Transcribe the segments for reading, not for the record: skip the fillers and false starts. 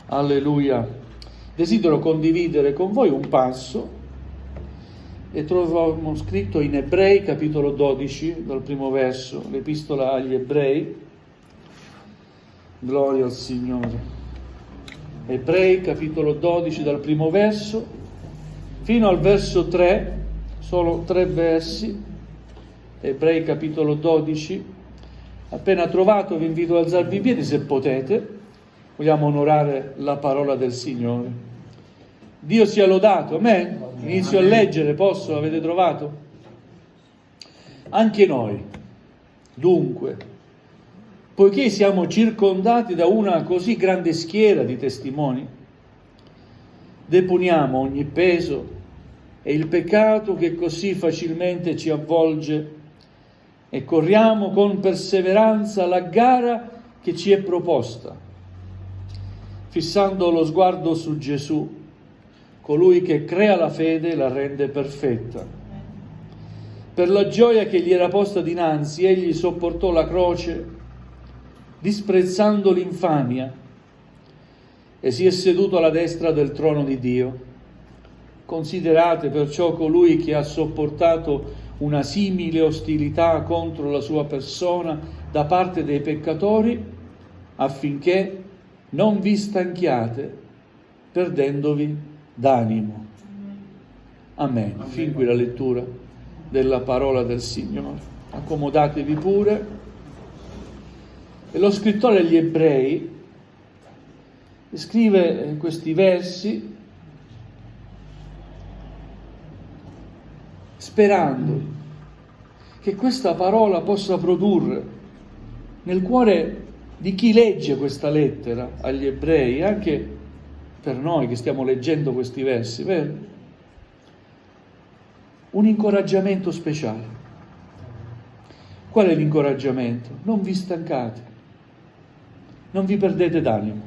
Alleluia. Desidero condividere con voi un passo e troviamo scritto in Ebrei capitolo 12 dal primo verso, l'epistola agli Ebrei. Gloria al Signore. Ebrei capitolo 12 dal primo verso fino al verso 3, solo 3 versi. Ebrei capitolo 12. Appena trovato vi invito ad alzarvi in piedi se potete. Vogliamo onorare la parola del Signore. Dio sia lodato, amen? Inizio a leggere, posso? Avete trovato? Anche noi, dunque, poiché siamo circondati da una così grande schiera di testimoni, deponiamo ogni peso e il peccato che così facilmente ci avvolge e corriamo con perseveranza la gara che ci è proposta, fissando lo sguardo su Gesù, colui che crea la fede e la rende perfetta. Per la gioia che gli era posta dinanzi, egli sopportò la croce, disprezzando l'infamia, e si è seduto alla destra del trono di Dio. Considerate perciò colui che ha sopportato una simile ostilità contro la sua persona da parte dei peccatori, affinché non vi stanchiate perdendovi d'animo. Amen. Fin qui la lettura della parola del Signore. Accomodatevi pure. E lo scrittore agli Ebrei scrive questi versi sperando che questa parola possa produrre nel cuore di chi legge questa lettera agli Ebrei, anche per noi che stiamo leggendo questi versi, vero? Un incoraggiamento speciale. Qual è l'incoraggiamento? Non vi stancate, non vi perdete d'animo.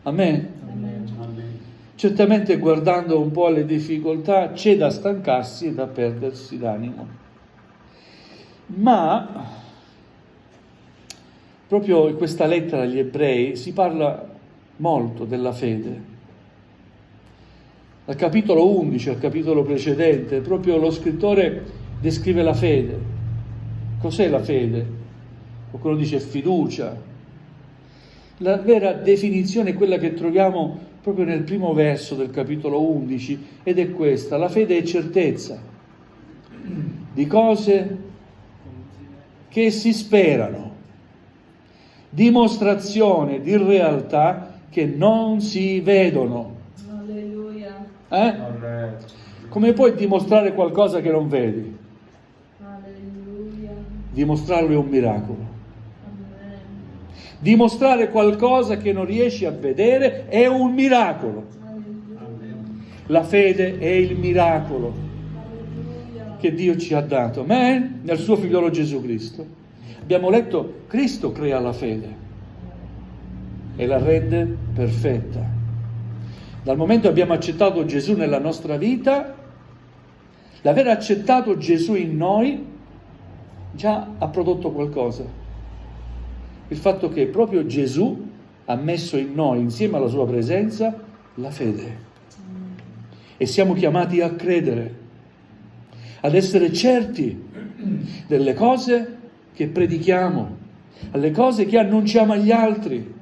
Amen? Amen. Certamente guardando un po' alle difficoltà c'è da stancarsi e da perdersi d'animo. Ma proprio in questa lettera agli Ebrei si parla molto della fede. Dal capitolo 11 al capitolo precedente, proprio lo scrittore descrive la fede. Cos'è la fede? Qualcuno dice fiducia. La vera definizione è quella che troviamo proprio nel primo verso del capitolo 11, ed è questa: la fede è certezza di cose che si sperano, dimostrazione di realtà che non si vedono. Alleluia. Come puoi dimostrare qualcosa che non vedi? Alleluia. Dimostrarlo è un miracolo. Amen. Dimostrare qualcosa che non riesci a vedere è un miracolo. Alleluia. La fede è il miracolo Alleluia. che Dio ci ha dato, amen? Nel suo figliolo Gesù Cristo. Abbiamo letto, Cristo crea la fede e la rende perfetta. Dal momento che abbiamo accettato Gesù nella nostra vita, l'aver accettato Gesù in noi già ha prodotto qualcosa. Il fatto che proprio Gesù ha messo in noi, insieme alla sua presenza, la fede. E siamo chiamati a credere, ad essere certi delle cose che predichiamo, alle cose che annunciamo agli altri.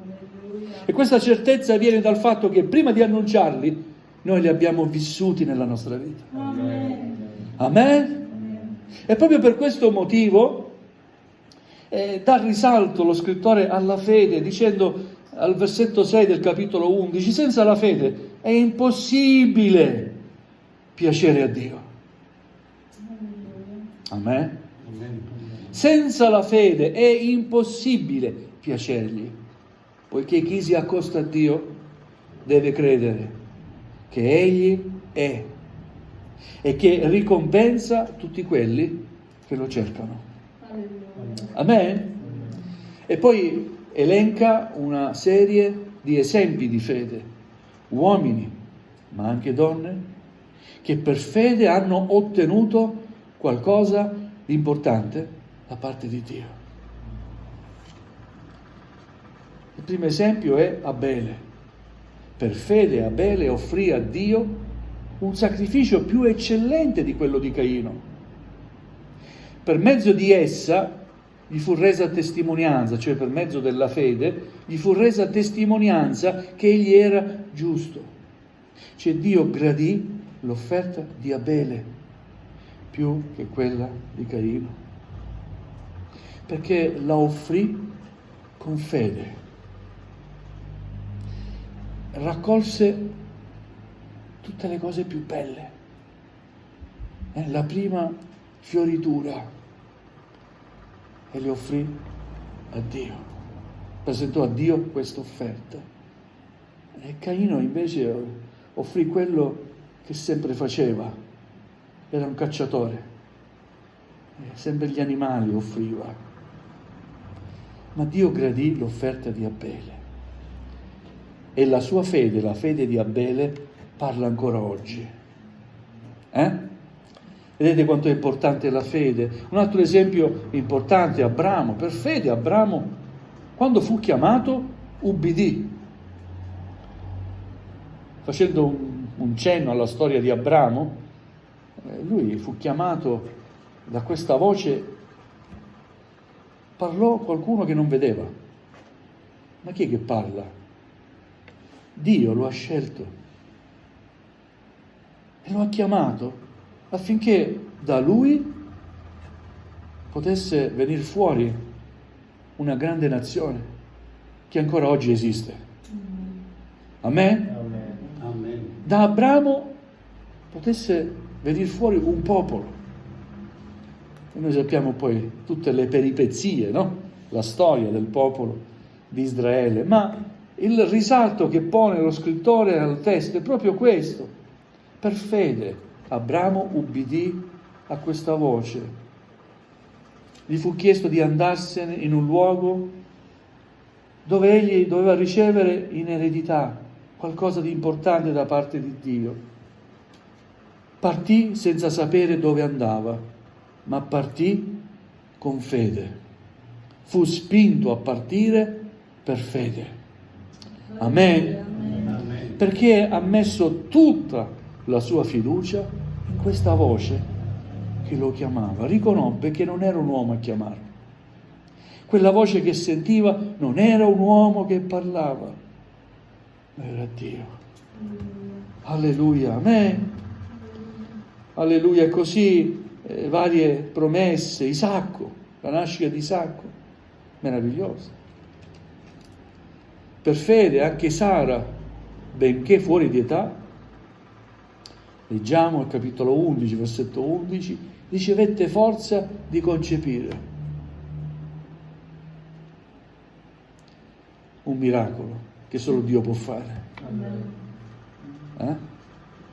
E questa certezza viene dal fatto che prima di annunciarli noi li abbiamo vissuti nella nostra vita. Amen. Amen? E proprio per questo motivo dà risalto lo scrittore alla fede, dicendo al versetto 6 del capitolo 11: senza la fede è impossibile piacere a Dio. Amen? Senza la fede è impossibile piacergli, poiché chi si accosta a Dio deve credere che Egli è e che ricompensa tutti quelli che lo cercano. Alleluia. Amen? E poi elenca una serie di esempi di fede, uomini, ma anche donne, che per fede hanno ottenuto qualcosa di importante da parte di Dio. Il primo esempio è Abele. Per fede Abele offrì a Dio un sacrificio più eccellente di quello di Caino. Per mezzo di essa gli fu resa testimonianza, cioè per mezzo della fede, gli fu resa testimonianza che egli era giusto. Cioè Dio gradì l'offerta di Abele più che quella di Caino, perché la offrì con fede. Raccolse tutte le cose più belle. La prima fioritura e le offrì a Dio. Presentò a Dio questa offerta. E Caino invece offrì quello che sempre faceva. Era un cacciatore. Sempre gli animali offriva. Ma Dio gradì l'offerta di Abele. E la sua fede, la fede di Abele, parla ancora oggi. Vedete quanto è importante la fede? Un altro esempio importante, Abramo. Per fede Abramo, quando fu chiamato, ubbidì. Facendo un cenno alla storia di Abramo, lui fu chiamato da questa voce, parlò qualcuno che non vedeva. Ma chi è che parla? Dio lo ha scelto e lo ha chiamato affinché da lui potesse venire fuori una grande nazione che ancora oggi esiste. Amen? Amen. Da Abramo potesse venire fuori un popolo. E noi sappiamo poi tutte le peripezie, no? La storia del popolo di Israele, ma il risalto che pone lo scrittore al testo è proprio questo. Per fede Abramo ubbidì a questa voce. Gli fu chiesto di andarsene in un luogo dove egli doveva ricevere in eredità qualcosa di importante da parte di Dio. Partì senza sapere dove andava, ma partì con fede. Fu spinto a partire per fede. Amen. Amen. Perché ha messo tutta la sua fiducia in questa voce che lo chiamava. Riconobbe che non era un uomo a chiamarlo. Quella voce che sentiva non era un uomo che parlava, ma era Dio. Alleluia. Amen. Alleluia. Così varie promesse. Isacco, la nascita di Isacco, meravigliosa. Per fede anche Sara, benché fuori di età, leggiamo al capitolo 11, versetto 11, ricevette forza di concepire. Un miracolo che solo Dio può fare.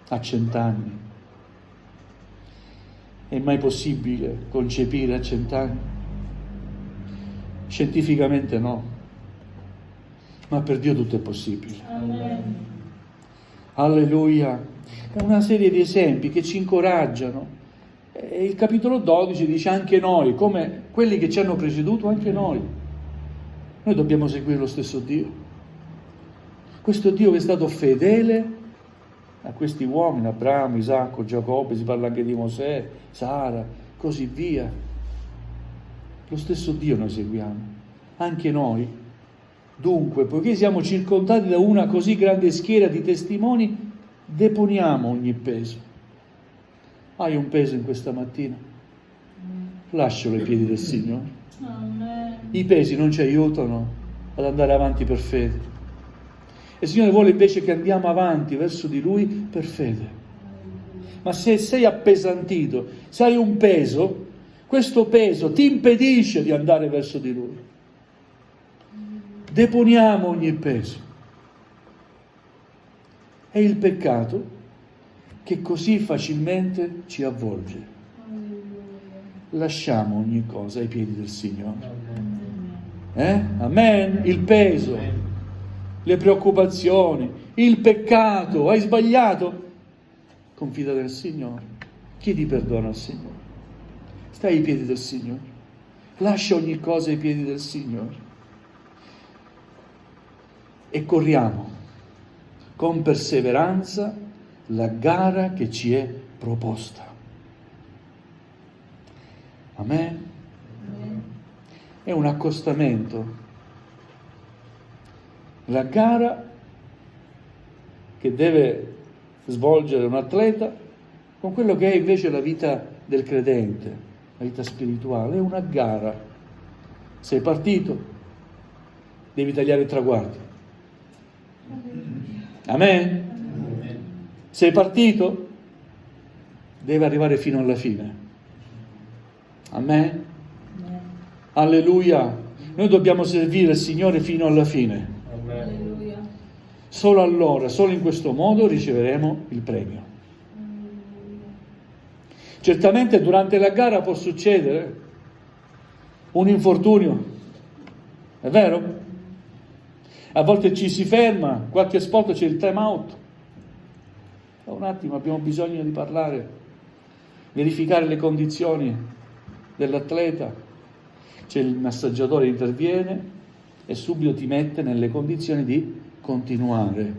A 100 anni. È mai possibile concepire a 100 anni? Scientificamente no. Ma per Dio tutto è possibile. Amen. Alleluia. È una serie di esempi che ci incoraggiano. E il capitolo 12 dice anche noi, come quelli che ci hanno preceduto, anche noi. Noi dobbiamo seguire lo stesso Dio. Questo Dio che è stato fedele a questi uomini, Abramo, Isacco, Giacobbe, si parla anche di Mosè, Sara, così via. Lo stesso Dio noi seguiamo. Anche noi. Dunque, poiché siamo circondati da una così grande schiera di testimoni, deponiamo ogni peso. Hai un peso in questa mattina? Lascialo ai piedi del Signore. Amen. I pesi non ci aiutano ad andare avanti per fede. E il Signore vuole invece che andiamo avanti verso di Lui per fede. Ma se sei appesantito, se hai un peso, questo peso ti impedisce di andare verso di Lui. Deponiamo ogni peso. È il peccato che così facilmente ci avvolge. Lasciamo ogni cosa ai piedi del Signore. Amen? Il peso, le preoccupazioni, il peccato, hai sbagliato. Confida nel Signore. Chiedi perdono al Signore. Stai ai piedi del Signore. Lascia ogni cosa ai piedi del Signore. E corriamo con perseveranza la gara che ci è proposta. Amen? È un accostamento. La gara che deve svolgere un atleta con quello che è invece la vita del credente, la vita spirituale, è una gara. Sei partito, devi tagliare il traguardo. Amen? Sei partito, deve arrivare fino alla fine. Amen? Alleluia. Noi dobbiamo servire il Signore fino alla fine. Alleluia. Solo allora, solo in questo modo riceveremo il premio. Certamente durante la gara può succedere un infortunio, è vero? A volte ci si ferma, qualche spot c'è il time out. Un attimo, abbiamo bisogno di parlare, verificare le condizioni dell'atleta. C'è il massaggiatore che interviene e subito ti mette nelle condizioni di continuare.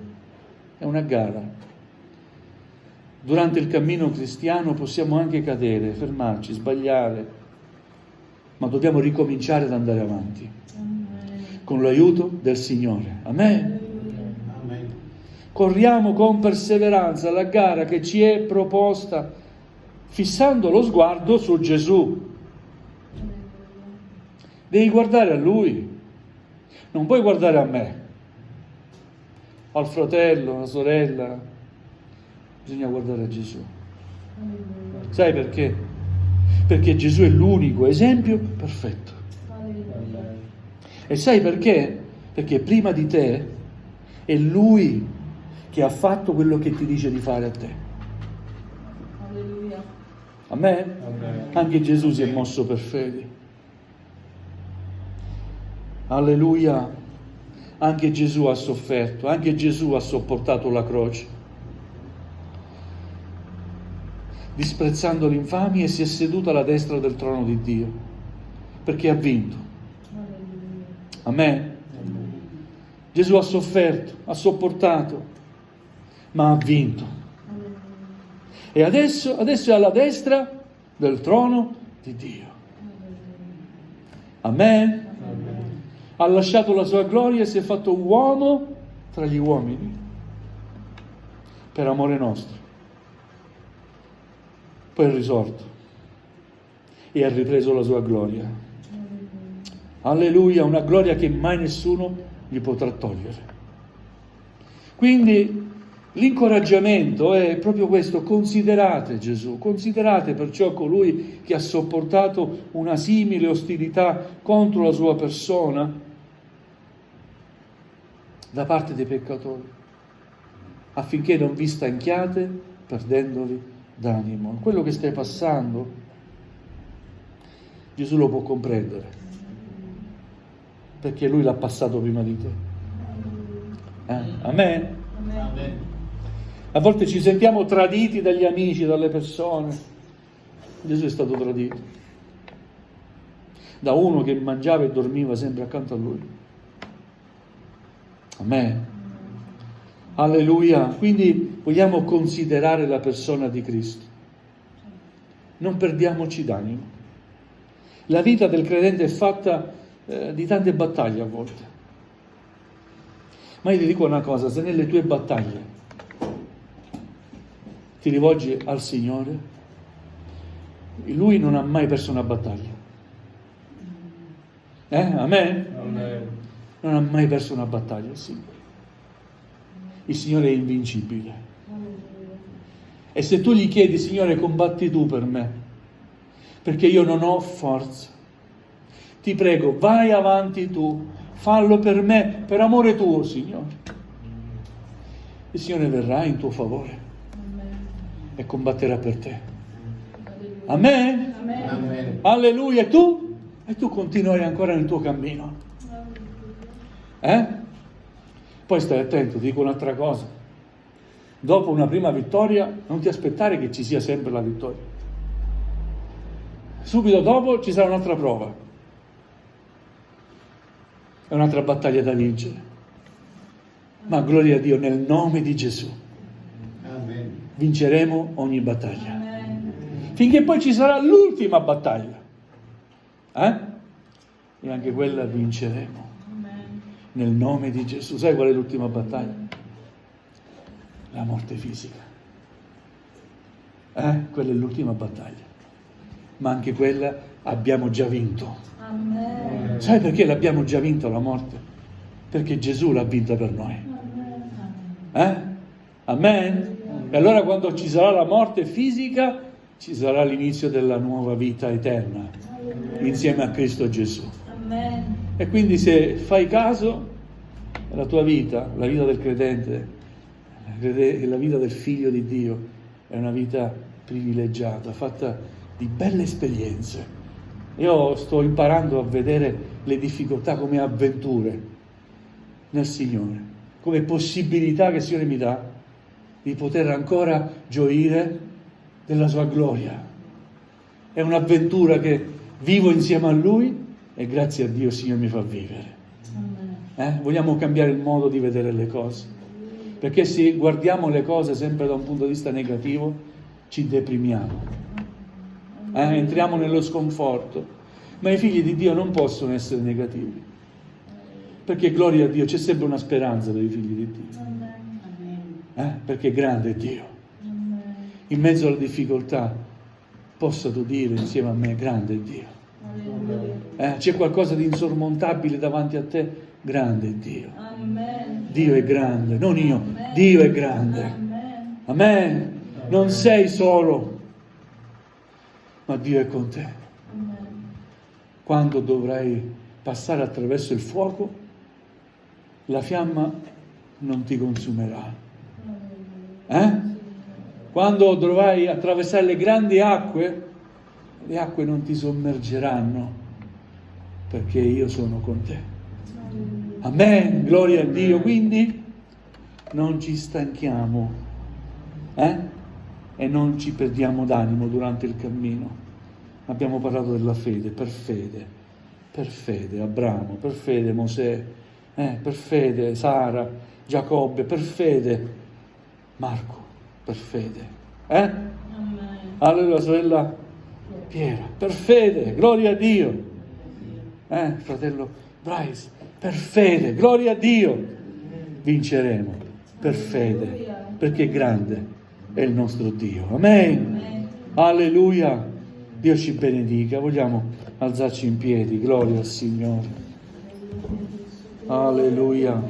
È una gara. Durante il cammino cristiano possiamo anche cadere, fermarci, sbagliare, ma dobbiamo ricominciare ad andare avanti con l'aiuto del Signore. Amen? Amen. Corriamo con perseveranza la gara che ci è proposta, fissando lo sguardo su Gesù. Devi guardare a Lui, non puoi guardare a me, al fratello, alla sorella, bisogna guardare a Gesù. Sai perché? Perché Gesù è l'unico esempio perfetto. E sai perché? Perché prima di te è Lui che ha fatto quello che ti dice di fare a te. Alleluia. Amen? Amen. Anche Gesù si è mosso per fede. Alleluia. Anche Gesù ha sofferto, anche Gesù ha sopportato la croce, disprezzando l'infamia, e si è seduto alla destra del trono di Dio, perché ha vinto. Amen. Gesù ha sofferto, ha sopportato, ma ha vinto. E adesso è alla destra del trono di Dio. Amen. Ha lasciato la sua gloria e si è fatto uomo tra gli uomini per amore nostro. Poi è risorto e ha ripreso la sua gloria. Alleluia, una gloria che mai nessuno gli potrà togliere. Quindi l'incoraggiamento è proprio questo: considerate Gesù, considerate perciò colui che ha sopportato una simile ostilità contro la sua persona da parte dei peccatori, affinché non vi stanchiate perdendovi d'animo. Quello che stai passando, Gesù lo può comprendere, perché Lui l'ha passato prima di te. Amen? Amen. A volte ci sentiamo traditi dagli amici, dalle persone. Gesù è stato tradito da uno che mangiava e dormiva sempre accanto a Lui. Amen. Alleluia. Quindi vogliamo considerare la persona di Cristo. Non perdiamoci d'animo. La vita del credente è fatta di tante battaglie a volte. Ma io ti dico una cosa: se nelle tue battaglie ti rivolgi al Signore, Lui non ha mai perso una battaglia. Amen? Amen. Non ha mai perso una battaglia il Signore. Il Signore è invincibile. E se tu gli chiedi: Signore, combatti tu per me, perché io non ho forza, ti prego, vai avanti tu, fallo per me, per amore tuo, Signore. Il Signore verrà in tuo favore e combatterà per te. Amen? Amen. Alleluia. E tu continuerai ancora nel tuo cammino. Poi stai attento, ti dico un'altra cosa: dopo una prima vittoria non ti aspettare che ci sia sempre la vittoria. Subito dopo ci sarà un'altra prova, è un'altra battaglia da vincere. Ma gloria a Dio, nel nome di Gesù Amen. vinceremo ogni battaglia. Amen. Finché poi ci sarà l'ultima battaglia. E anche quella vinceremo. Amen. Nel nome di Gesù. Sai qual è l'ultima battaglia? La morte fisica. Quella è l'ultima battaglia. Ma anche quella abbiamo già vinto. Amen. Sai perché l'abbiamo già vinta la morte? Perché Gesù l'ha vinta per noi. Amen? E allora quando ci sarà la morte fisica, ci sarà l'inizio della nuova vita eterna insieme a Cristo Gesù. Amen. E quindi se fai caso, la tua vita, la vita del credente, la vita del figlio di Dio, è una vita privilegiata, fatta di belle esperienze. Io sto imparando a vedere le difficoltà come avventure nel Signore, come possibilità che il Signore mi dà di poter ancora gioire della sua gloria. È un'avventura che vivo insieme a Lui e grazie a Dio il Signore mi fa vivere. Vogliamo cambiare il modo di vedere le cose, perché se guardiamo le cose sempre da un punto di vista negativo ci deprimiamo, entriamo nello sconforto. Ma i figli di Dio non possono essere negativi, perché gloria a Dio, c'è sempre una speranza per i figli di Dio, perché grande è Dio. In mezzo alle difficoltà possa tu dire insieme a me, grande è Dio. C'è qualcosa di insormontabile davanti a te, grande è Dio. Dio è grande, non io, Dio è grande. Amen. Non sei solo, ma Dio è con te. Quando dovrai passare attraverso il fuoco, la fiamma non ti consumerà. Quando dovrai attraversare le grandi acque, le acque non ti sommergeranno, perché io sono con te. Amen, gloria a Dio. Quindi non ci stanchiamo e non ci perdiamo d'animo durante il cammino. Abbiamo parlato della fede, per fede Abramo, per fede Mosè, per fede Sara, Giacobbe, per fede Marco, per fede. Allora sorella Piera, per fede, gloria a Dio. Fratello Bryce, per fede, gloria a Dio. Vinceremo, per fede, perché grande è il nostro Dio. Amen. Alleluia. Dio ci benedica. Vogliamo alzarci in piedi. Gloria al Signore. Alleluia.